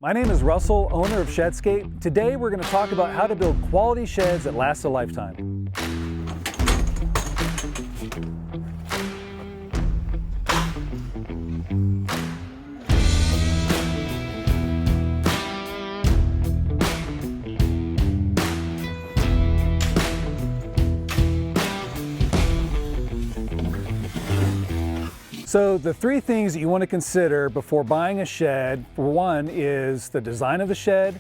My name is Russell, owner of Shedscape. Today we're going to talk about how to build quality sheds that last a lifetime. So the three things that you want to consider before buying a shed, for one, is the design of the shed,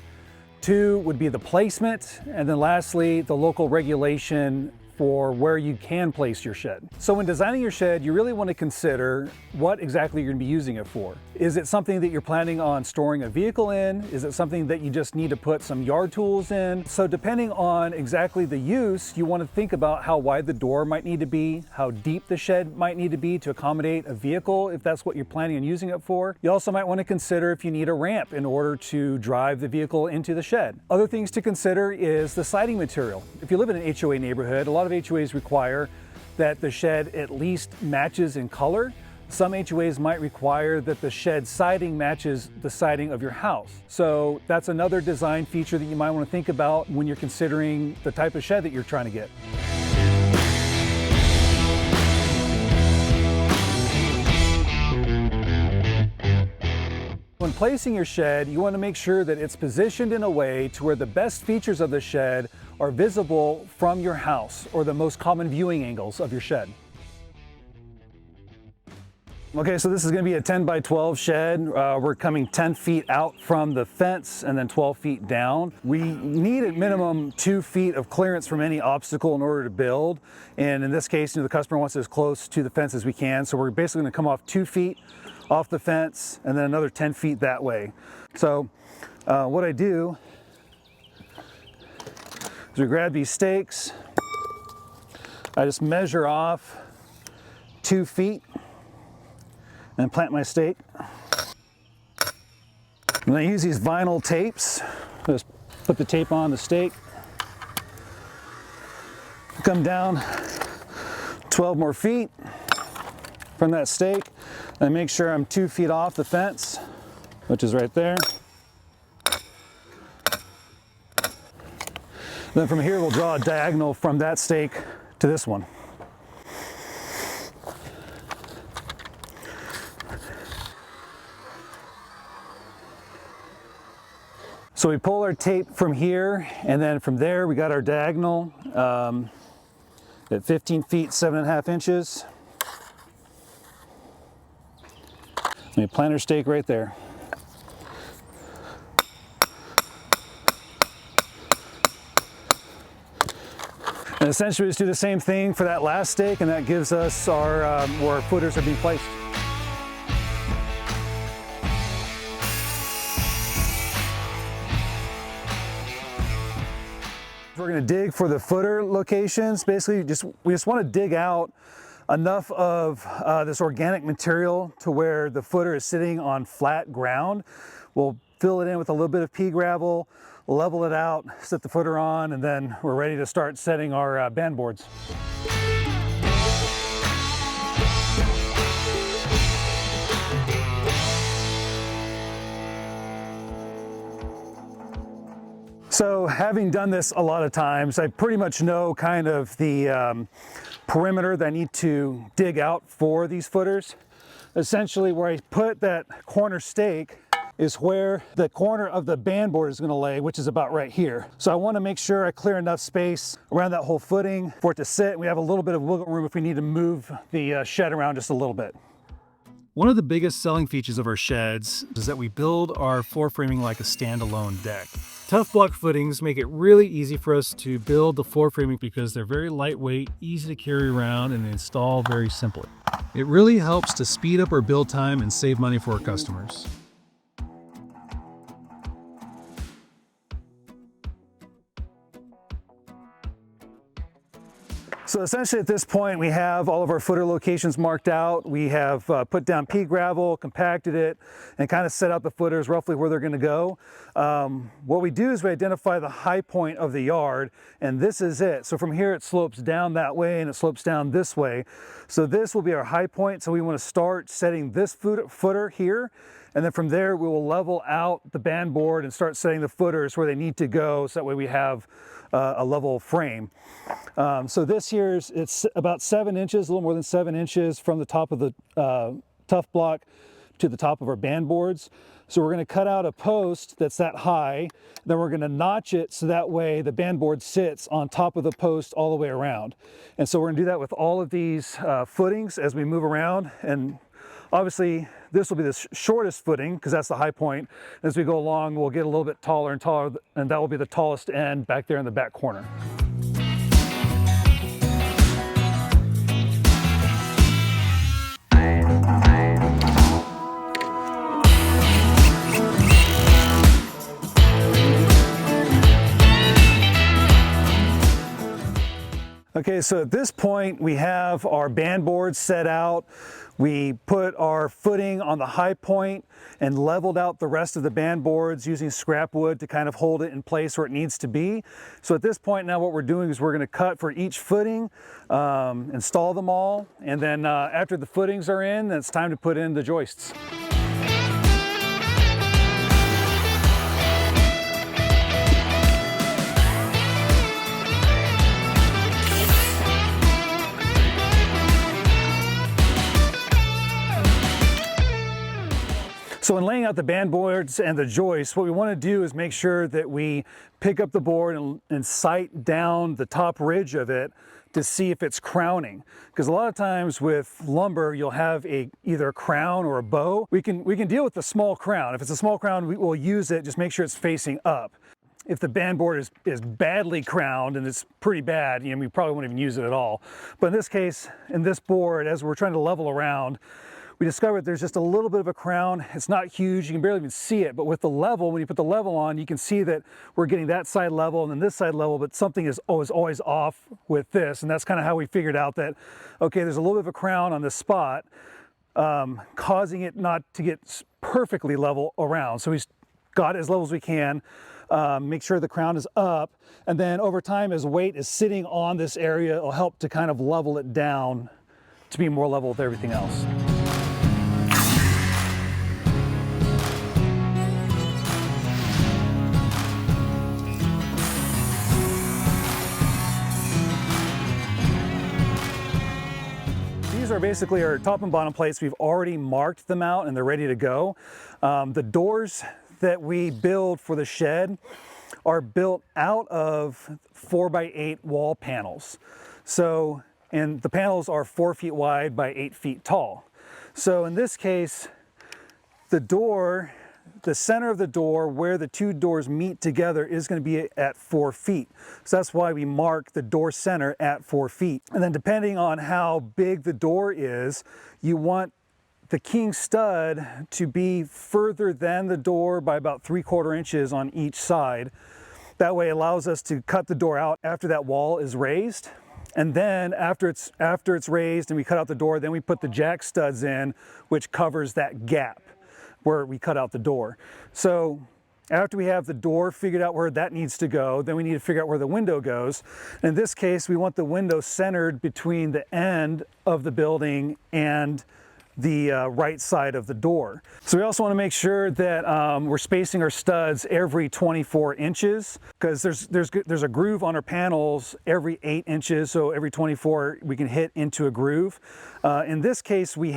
two would be the placement, and then lastly, the local regulation for where you can place your shed. So when designing your shed, you really want to consider what exactly you're going to be using it for. Is it something that you're planning on storing a vehicle in? Is it something that you just need to put some yard tools in? So depending on exactly the use, you want to think about how wide the door might need to be, how deep the shed might need to be to accommodate a vehicle if that's what you're planning on using it for. You also might want to consider if you need a ramp in order to drive the vehicle into the shed. Other things to consider is the siding material. If you live in an HOA neighborhood, a lot of HOAs require that the shed at least matches in color. Some HOAs might require that the shed siding matches the siding of your house. So that's another design feature that you might want to think about when you're considering the type of shed that you're trying to get. When placing your shed, you want to make sure that it's positioned in a way to where the best features of the shed are visible from your house, or the most common viewing angles of your shed. Okay, so this is going to be a 10 by 12 shed. We're coming 10 feet out from the fence and then 12 feet down. We need at minimum 2 feet of clearance from any obstacle in order to build. And in this case, the customer wants as close to the fence as we can. So we're basically going to come off 2 feet off the fence and then another 10 feet that way. So what I do is we grab these stakes. I just measure off 2 feet and plant my stake. And I use these vinyl tapes. Just put the tape on the stake. Come down 12 more feet from that stake. And make sure I'm 2 feet off the fence, which is right there. Then from here, we'll draw a diagonal from that stake to this one. So we pull our tape from here, and then from there we got our diagonal at 15 feet, 7.5 inches. Let me plant our stake right there. And essentially we just do the same thing for that last stake, and that gives us our where our footers are being placed. We're going to dig for the footer locations. Basically, we just want to dig out enough of this organic material to where the footer is sitting on flat ground. We'll fill it in with a little bit of pea gravel, level it out, set the footer on, and then we're ready to start setting our band boards. So having done this a lot of times, I pretty much know kind of the perimeter that I need to dig out for these footers. Essentially where I put that corner stake is where the corner of the band board is going to lay, which is about right here. So I want to make sure I clear enough space around that whole footing for it to sit. We have a little bit of wiggle room if we need to move the shed around just a little bit. One of the biggest selling features of our sheds is that we build our floor framing like a standalone deck. Tuffblock footings make it really easy for us to build the floor framing because they're very lightweight, easy to carry around, and install very simply. It really helps to speed up our build time and save money for our customers. So essentially at this point, we have all of our footer locations marked out. We have put down pea gravel, compacted it, and kind of set out the footers roughly where they're gonna go. What we do is we identify the high point of the yard, and this is it. So from here, it slopes down that way and it slopes down this way. So this will be our high point. So we wanna start setting this footer here. And then from there, we will level out the band board and start setting the footers where they need to go, so that way we have a level frame. So this here it's about 7 inches, a little more than 7 inches from the top of the Tuff Block to the top of our band boards. So we're going to cut out a post that's that high, then we're going to notch it so that way the band board sits on top of the post all the way around. And so we're going to do that with all of these footings as we move around. And obviously this will be the shortest footing because that's the high point. As we go along, we'll get a little bit taller and taller, and that will be the tallest end back there in the back corner. Okay, so at this point we have our band board set out. We put our footing on the high point and leveled out the rest of the band boards using scrap wood to kind of hold it in place where it needs to be. So at this point now what we're doing is we're going to cut for each footing, install them all, and then after the footings are in, it's time to put in the joists. So in laying out the band boards and the joists, what we want to do is make sure that we pick up the board and sight down the top ridge of it to see if it's crowning. Because a lot of times with lumber, you'll have either a crown or a bow. We can deal with the small crown. If it's a small crown, we will use it, just make sure it's facing up. If the band board is badly crowned and it's pretty bad, we probably won't even use it at all. But in this case, in this board, as we're trying to level around, we discovered there's just a little bit of a crown. It's not huge, you can barely even see it, but with the level, when you put the level on, you can see that we're getting that side level and then this side level, but something is always off with this, and that's kind of how we figured out that, okay, there's a little bit of a crown on this spot, causing it not to get perfectly level around. So we got it as level as we can, make sure the crown is up, and then over time, as weight is sitting on this area, it'll help to kind of level it down to be more level with everything else. These are basically our top and bottom plates. We've already marked them out and they're ready to go. The doors that we build for the shed are built out of 4x8 wall panels. So, and the panels are 4 feet wide by 8 feet tall. So in this case, the door, the center of the door where the two doors meet together is going to be at 4 feet. So that's why we mark the door center at 4 feet. And then depending on how big the door is, you want the king stud to be further than the door by about 3/4 inches on each side. That way it allows us to cut the door out after that wall is raised. And then after it's raised and we cut out the door, then we put the jack studs in, which covers that gap where we cut out the door. So after we have the door figured out where that needs to go, then we need to figure out where the window goes. In this case, we want the window centered between the end of the building and the right side of the door. So we also want to make sure that we're spacing our studs every 24 inches because there's a groove on our panels every 8 inches, so every 24 we can hit into a groove. In this case, we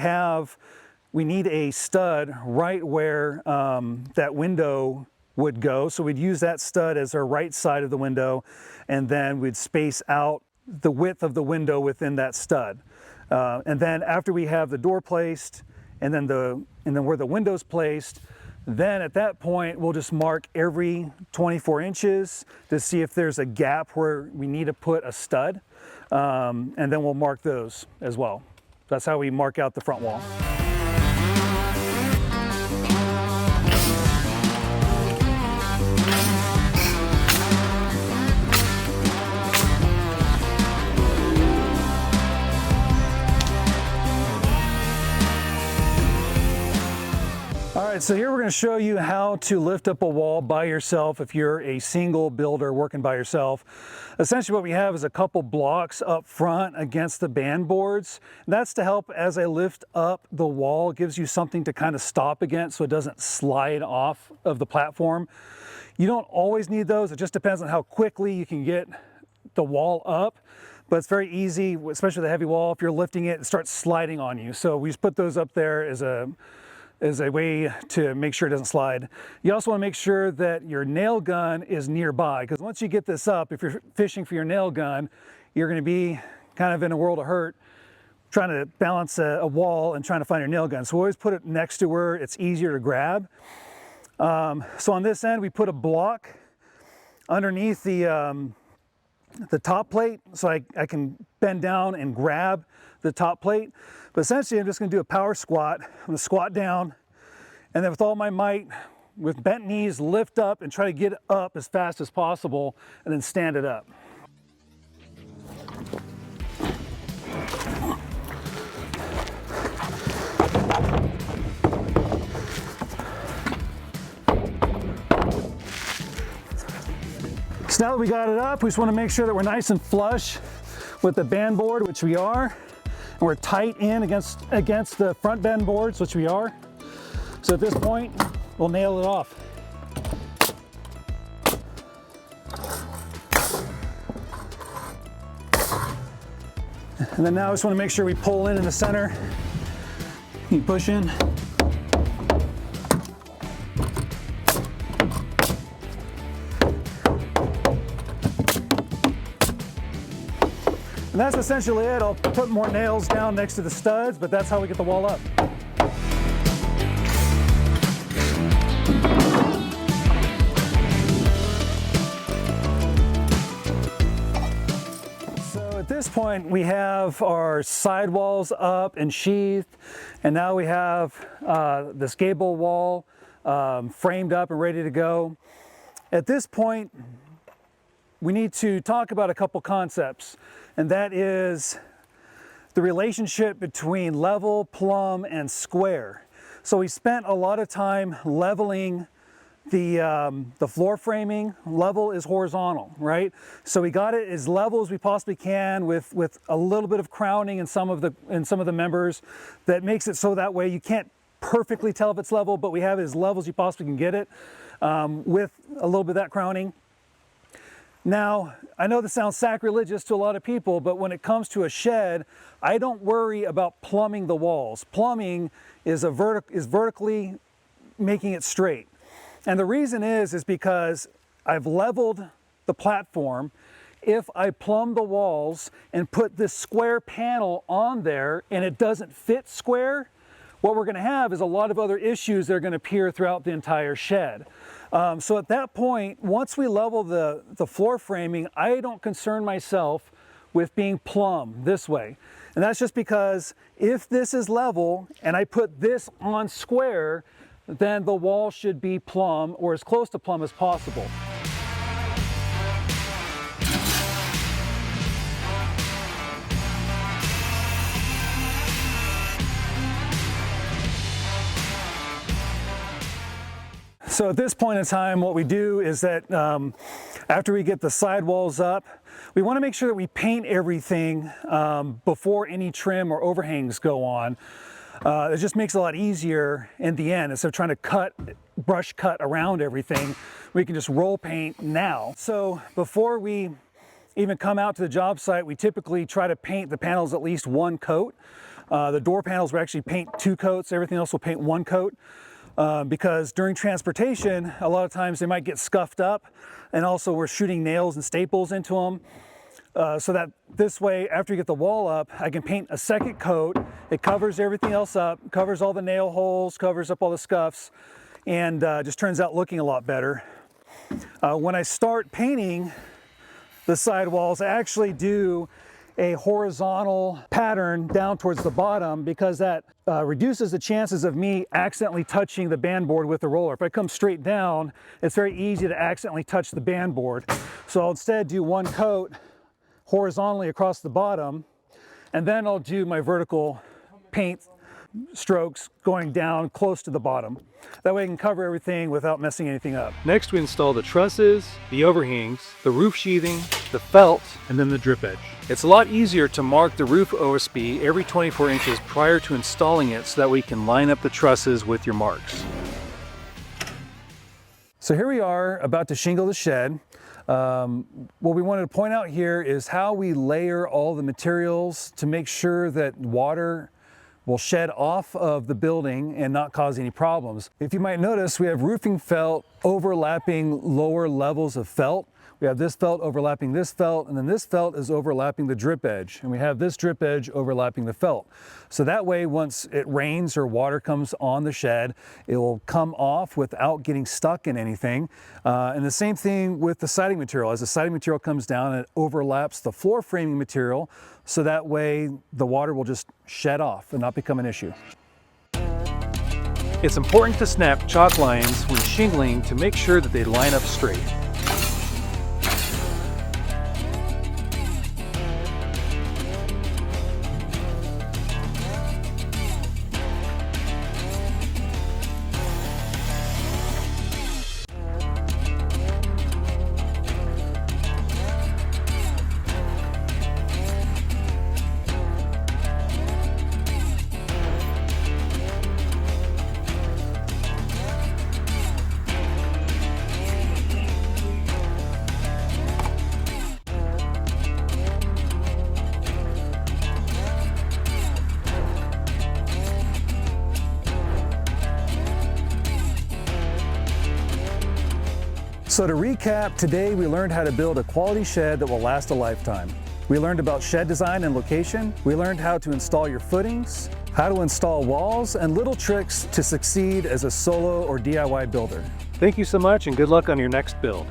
need a stud right where that window would go. So we'd use that stud as our right side of the window, and then we'd space out the width of the window within that stud. And then after we have the door placed, and then where the window's placed, then at that point we'll just mark every 24 inches to see if there's a gap where we need to put a stud, and then we'll mark those as well. That's how we mark out the front wall. All right, right, so here we're going to show you how to lift up a wall by yourself if you're a single builder working by yourself. Essentially what we have is a couple blocks up front against the band boards. That's to help as I lift up the wall. It gives you something to kind of stop against so it doesn't slide off of the platform. You don't always need those. It just depends on how quickly you can get the wall up. But it's very easy, especially the heavy wall. If you're lifting it, it starts sliding on you. So we just put those up there as a way to make sure it doesn't slide. You also want to make sure that your nail gun is nearby, because once you get this up, if you're fishing for your nail gun, you're going to be kind of in a world of hurt trying to balance a wall and trying to find your nail gun. So we always put it next to where it's easier to grab. So on this end, we put a block underneath the top plate, so I can bend down and grab the top plate. But essentially I'm just going to do a power squat. I'm going to squat down, and then with all my might, with bent knees, lift up and try to get up as fast as possible, and then stand it up. So now that we got it up, we just want to make sure that we're nice and flush with the band board, which we are. And we're tight in against the front bend boards, which we are. So at this point, we'll nail it off. And then now I just want to make sure we pull in the center. You push in. And that's essentially it. I'll put more nails down next to the studs, but that's how we get the wall up. So at this point, we have our sidewalls up and sheathed, and now we have this gable wall framed up and ready to go. At this point, we need to talk about a couple concepts, and that is the relationship between level, plumb, and square. So we spent a lot of time leveling the floor framing. Level is horizontal, right? So we got it as level as we possibly can with a little bit of crowning in some of the members that makes it so that way you can't perfectly tell if it's level, but we have it as level as you possibly can get it with a little bit of that crowning. Now, I know this sounds sacrilegious to a lot of people, but when it comes to a shed, I don't worry about plumbing the walls. Plumbing is vertically making it straight. And the reason is because I've leveled the platform. If I plumb the walls and put this square panel on there and it doesn't fit square, what we're going to have is a lot of other issues that are going to appear throughout the entire shed. So at that point, once we level the floor framing, I don't concern myself with being plumb this way. And that's just because if this is level and I put this on square, then the wall should be plumb or as close to plumb as possible. So at this point in time, what we do is that after we get the sidewalls up, we want to make sure that we paint everything before any trim or overhangs go on. It just makes it a lot easier in the end. Instead of trying to brush cut around everything, we can just roll paint now. So before we even come out to the job site, we typically try to paint the panels at least one coat. The door panels we actually paint 2 coats, everything else we'll paint 1 coat. Because during transportation, a lot of times they might get scuffed up, and also we're shooting nails and staples into them. So that this way, after you get the wall up, I can paint a 2nd coat. It covers everything else up, covers all the nail holes, covers up all the scuffs, and just turns out looking a lot better. When I start painting the sidewalls, I actually do a horizontal pattern down towards the bottom because that reduces the chances of me accidentally touching the band board with the roller. If I come straight down, it's very easy to accidentally touch the band board. So I'll instead do 1 coat horizontally across the bottom, and then I'll do my vertical paint strokes going down close to the bottom. That way I can cover everything without messing anything up. Next, we install the trusses, the overhangs, the roof sheathing, the felt, and then the drip edge. It's a lot easier to mark the roof OSB every 24 inches prior to installing it so that we can line up the trusses with your marks. So here we are about to shingle the shed. What we wanted to point out here is how we layer all the materials to make sure that water will shed off of the building and not cause any problems. If you might notice, we have roofing felt overlapping lower levels of felt. We have this felt overlapping this felt, and then this felt is overlapping the drip edge, and we have this drip edge overlapping the felt. So that way, once it rains or water comes on the shed, it will come off without getting stuck in anything. And the same thing with the siding material. As the siding material comes down, it overlaps the floor framing material, so that way the water will just shed off and not become an issue. It's important to snap chalk lines when shingling to make sure that they line up straight. So to recap, today we learned how to build a quality shed that will last a lifetime. We learned about shed design and location. We learned how to install your footings, how to install walls, and little tricks to succeed as a solo or DIY builder. Thank you so much and good luck on your next build.